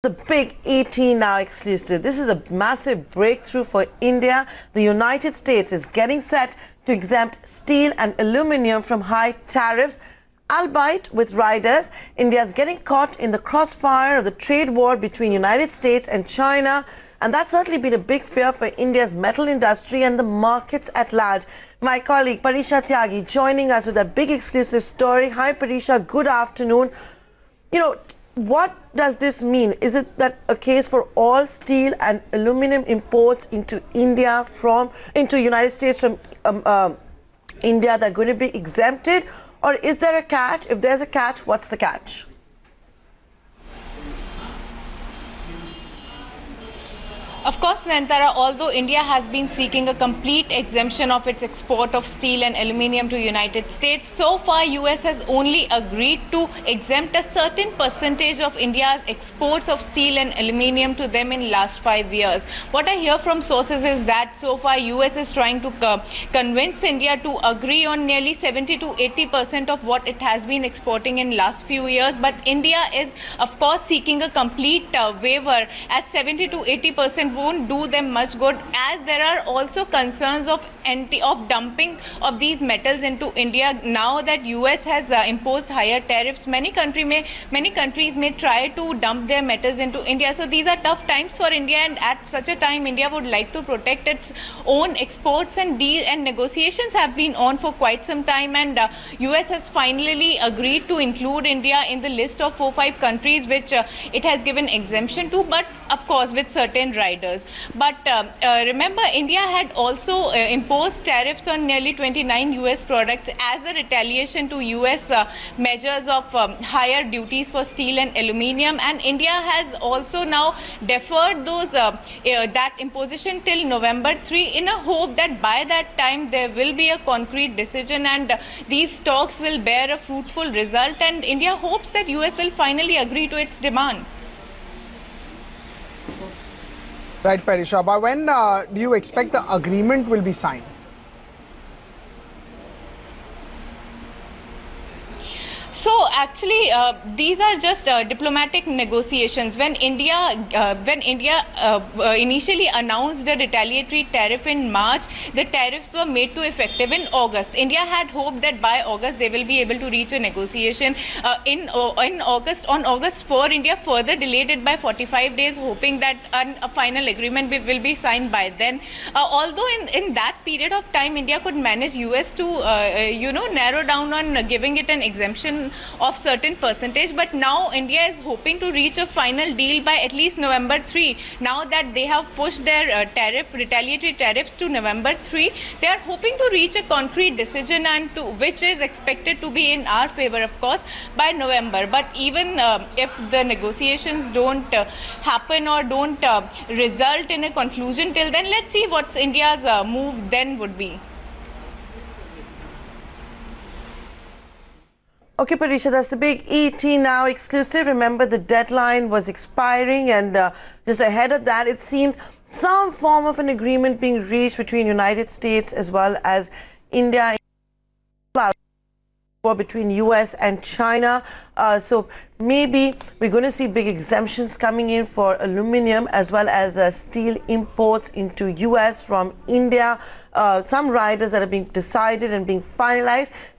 The big 18 now exclusive. This is a massive breakthrough for India. The United States is getting set to exempt steel and aluminium from high tariffs, albeit with riders. India is getting caught in the crossfire of the trade war between United States and China, and that's certainly been a big fear for India's metal industry and the markets at large. My colleague Parisha Tyagi joining us with a big exclusive story. Hi Parisha, good afternoon. What does this mean? Is it that a case for all steel and aluminum imports into United States from India that are going to be exempted? Or is there a catch? If there's a catch, what's the catch? Of course, Nantara, although India has been seeking a complete exemption of its export of steel and aluminium to United States, so far US has only agreed to exempt a certain percentage of India's exports of steel and aluminium to them in last 5 years. What I hear from sources is that so far US is trying to convince India to agree on nearly 70 to 80% of what it has been exporting in last few years, but India is of course seeking a complete waiver, as 70 to 80% won't do them much good, as there are also concerns of dumping of these metals into India. Now that US has imposed higher tariffs, many countries may try to dump their metals into India. So these are tough times for India, and at such a time India would like to protect its own exports, and negotiations have been on for quite some time, and US has finally agreed to include India in the list of 4-5 countries which it has given exemption to, but of course with certain riders. But remember, India had also imposed tariffs on nearly 29 US products as a retaliation to US measures of higher duties for steel and aluminium, and India has also now deferred those that imposition till November 3 in a hope that by that time there will be a concrete decision and these talks will bear a fruitful result, and India hopes that US will finally agree to its demand. Right, Parisha. By when do you expect the agreement will be signed? So actually, these are just diplomatic negotiations. When India initially announced the retaliatory tariff in March, the tariffs were made to effective in August. India had hoped that by August they will be able to reach a negotiation. On August 4, India further delayed it by 45 days, hoping that a final agreement will be signed by then. Although in that period of time, India could manage US to narrow down on giving it an exemption of certain percentage, but now India is hoping to reach a final deal by at least November 3. Now that they have pushed their retaliatory tariffs to November 3, they are hoping to reach a concrete decision, and which is expected to be in our favor, of course, by November. But even if the negotiations don't happen or don't result in a conclusion till then, let's see what India's move then would be. Okay, Parisha, that's the big ET now exclusive. Remember, the deadline was expiring, and just ahead of that, it seems some form of an agreement being reached between United States as well as India, between US and China. So maybe we're going to see big exemptions coming in for aluminium as well as steel imports into US from India. Some riders that are being decided and being finalized.